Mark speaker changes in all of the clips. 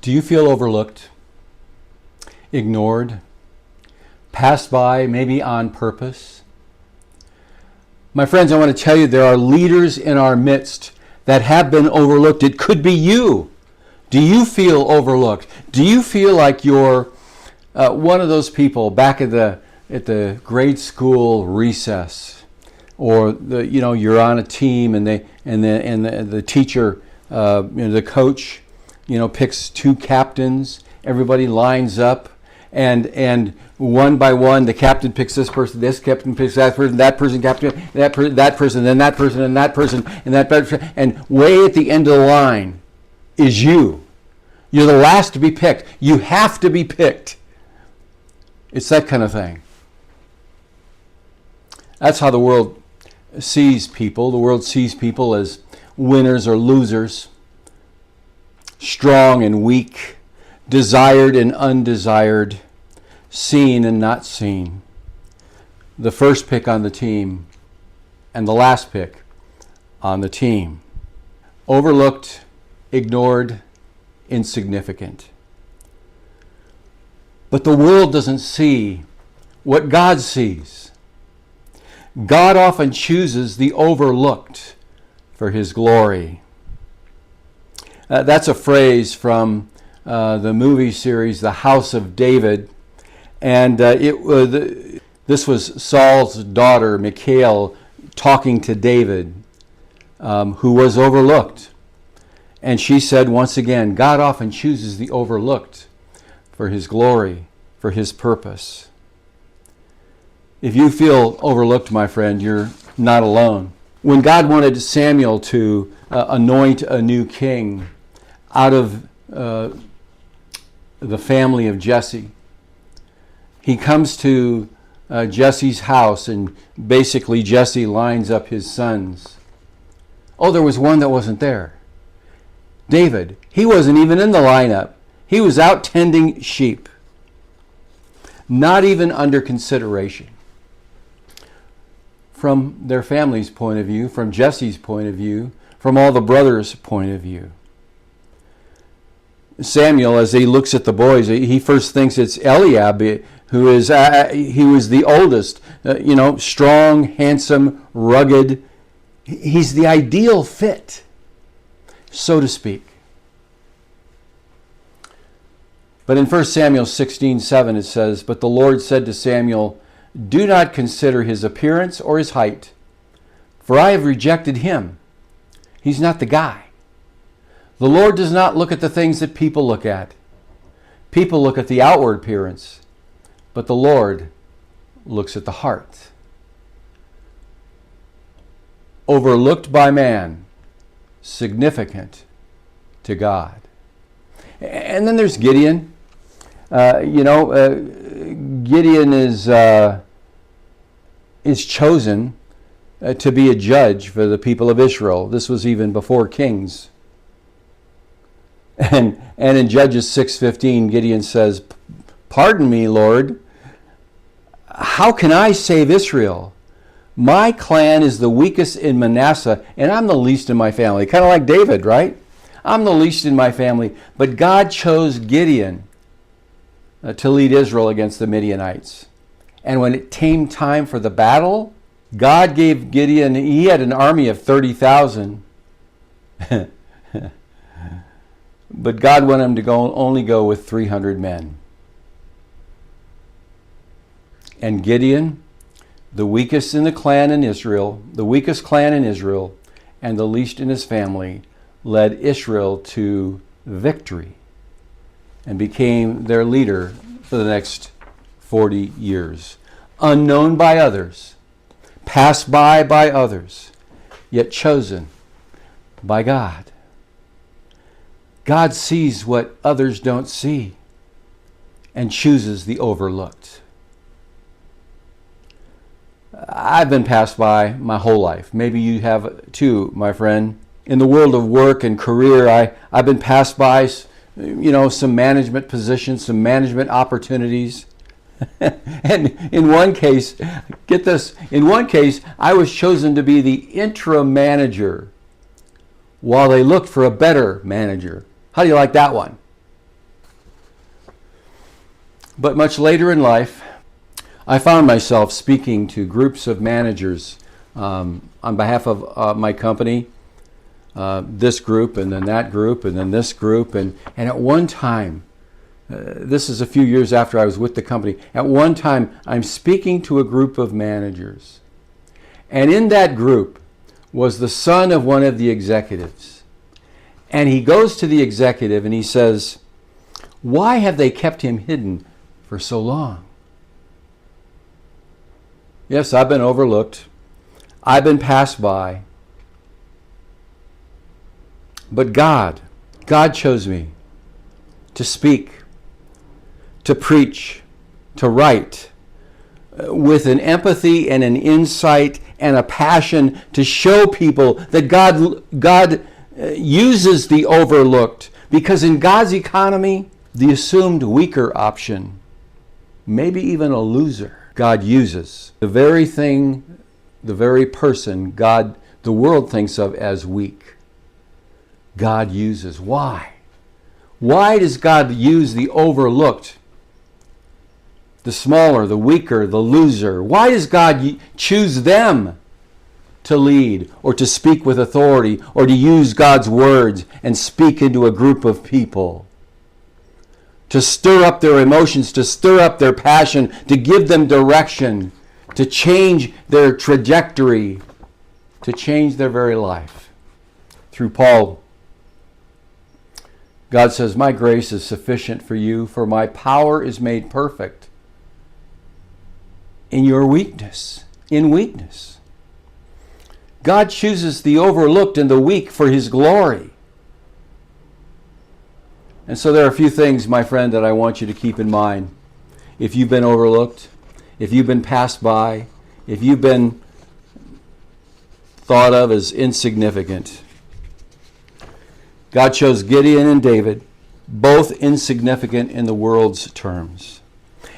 Speaker 1: Do you feel overlooked, ignored, passed by, maybe on purpose? My friends, I want to tell you there are leaders in our midst that have been overlooked. It could be you. Do you feel overlooked? Do you feel like you're one of those people back at the grade school recess, or you're on a team and the teacher, the coach, picks two captains. Everybody lines up, and one by one, the captain picks this person, this captain picks that person, captain, that person, then that person, and that person, and that person, and way at the end of the line is you. You're the last to be picked. You have to be picked. It's that kind of thing. That's how the world sees people. The world sees people as winners or losers, strong and weak, desired and undesired, seen and not seen. The first pick on the team and the last pick on the team. Overlooked, ignored, insignificant. But the world doesn't see what God sees. God often chooses the overlooked for His glory. That's a phrase from the movie series The House of David. And this was Saul's daughter, Michal, talking to David, who was overlooked. And she said once again, God often chooses the overlooked for His glory, for His purpose. If you feel overlooked, my friend, you're not alone. When God wanted Samuel to anoint a new king out of the family of Jesse, He comes to Jesse's house, and basically Jesse lines up his sons. Oh, there was one that wasn't there. David. He wasn't even in the lineup. He was out tending sheep. Not even under consideration. From their family's point of view, from Jesse's point of view, from all the brothers' point of view. Samuel, as he looks at the boys, he first thinks it's Eliab, who is he was the oldest, strong, handsome, rugged. He's the ideal fit, so to speak. But in 1 Samuel 16:7 it says, "But the Lord said to Samuel, do not consider his appearance or his height, for I have rejected him." He's not the guy. The Lord does not look at the things that people look at. People look at the outward appearance, but the Lord looks at the heart. Overlooked by man, significant to God. And then there's Gideon. Gideon is chosen to be a judge for the people of Israel. This was even before kings. And in Judges 6:15, Gideon says, "Pardon me, Lord. How can I save Israel? My clan is the weakest in Manasseh, and I'm the least in my family." Kind of like David, right? I'm the least in my family. But God chose Gideon to lead Israel against the Midianites. And when it came time for the battle, God gave Gideon, he had an army of 30,000. But God wanted him to only go with 300 men. And Gideon, the weakest in the clan in Israel, the weakest clan in Israel, and the least in his family, led Israel to victory and became their leader for the next 40 years. Unknown by others, passed by others, yet chosen by God. God sees what others don't see and chooses the overlooked. I've been passed by my whole life. Maybe you have too, my friend. In the world of work and career, I've been passed by, some management positions, some management opportunities. And in one case, get this, in one case, I was chosen to be the interim manager while they looked for a better manager. How do you like that one? But much later in life, I found myself speaking to groups of managers on behalf of my company, this group and then that group and then this group. And at one time, this is a few years after I was with the company, at one time I'm speaking to a group of managers. And in that group was the son of one of the executives. And he goes to the executive and he says, "Why have they kept him hidden for so long?" Yes, I've been overlooked. I've been passed by. But God chose me to speak, to preach, to write, with an empathy and an insight and a passion to show people that God uses the overlooked, because in God's economy, the assumed weaker option, maybe even a loser, God uses. The very thing, the very person the world thinks of as weak, God uses. Why? Why does God use the overlooked, the smaller, the weaker, the loser? Why does God choose them to lead or to speak with authority or to use God's words and speak into a group of people? To stir up their emotions, to stir up their passion, to give them direction, to change their trajectory, to change their very life. Through Paul, God says, "My grace is sufficient for you, for my power is made perfect in your weakness, in weakness." God chooses the overlooked and the weak for His glory. And so there are a few things, my friend, that I want you to keep in mind. If you've been overlooked, if you've been passed by, if you've been thought of as insignificant. God chose Gideon and David, both insignificant in the world's terms.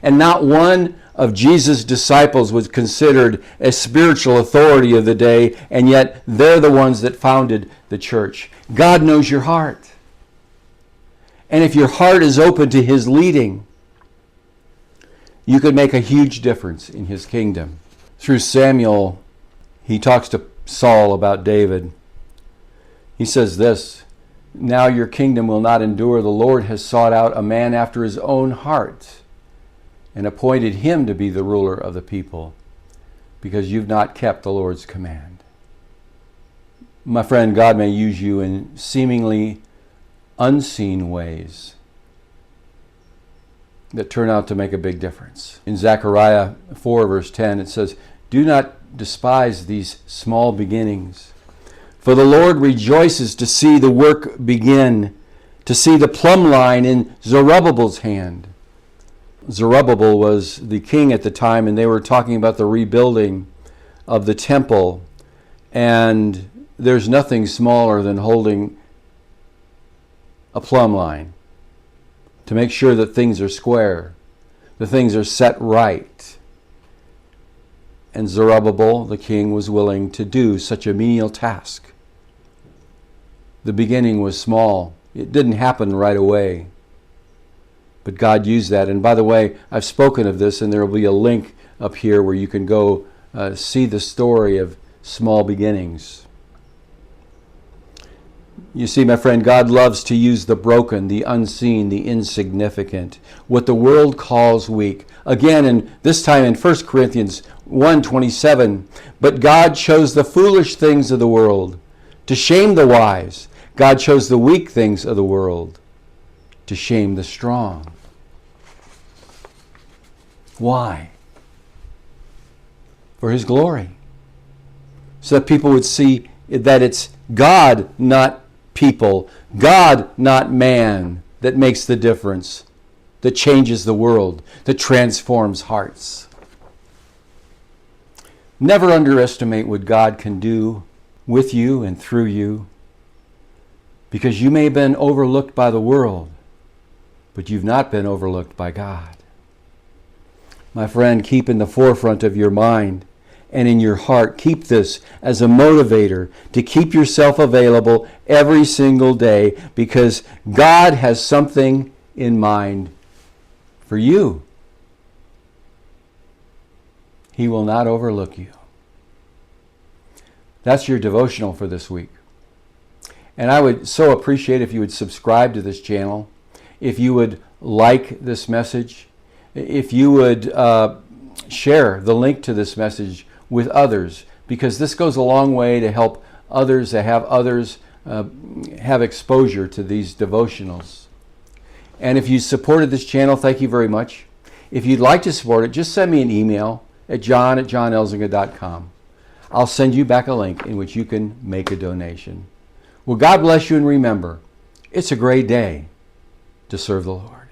Speaker 1: And not one of Jesus' disciples was considered a spiritual authority of the day, and yet they're the ones that founded the church. God knows your heart. And if your heart is open to His leading, you could make a huge difference in His kingdom. Through Samuel, he talks to Saul about David. He says this, "Now your kingdom will not endure. The Lord has sought out a man after His own heart and appointed him to be the ruler of the people, because you've not kept the Lord's command." My friend, God may use you in seemingly unseen ways that turn out to make a big difference. In Zechariah 4 verse 10 it says, "Do not despise these small beginnings, for the Lord rejoices to see the work begin, to see the plumb line in Zerubbabel's hand." Zerubbabel was the king at the time, and they were talking about the rebuilding of the temple. And there's nothing smaller than holding a plumb line to make sure that things are square, the things are set right. And Zerubbabel, the king, was willing to do such a menial task. The beginning was small. It didn't happen right away. But God used that. And by the way, I've spoken of this, and there will be a link up here where you can go see the story of small beginnings. You see, my friend, God loves to use the broken, the unseen, the insignificant, what the world calls weak. Again, and this time in 1 Corinthians 1:27, "But God chose the foolish things of the world to shame the wise. God chose the weak things of the world to shame the strong." Why? For His glory. So that people would see that it's God, not people, God, not man, that makes the difference, that changes the world, that transforms hearts. Never underestimate what God can do with you and through you, because you may have been overlooked by the world, but you've not been overlooked by God. My friend, keep in the forefront of your mind and in your heart, keep this as a motivator to keep yourself available every single day, because God has something in mind for you. He will not overlook you. That's your devotional for this week. And I would so appreciate if you would subscribe to this channel, if you would like this message, if you would share the link to this message with others, because this goes a long way to help others, to have others have exposure to these devotionals. And if you supported this channel, thank you very much. If you'd like to support it, just send me an email at john@johnelzinga.com. I'll send you back a link in which you can make a donation. Well, God bless you, and remember, it's a great day to serve the Lord.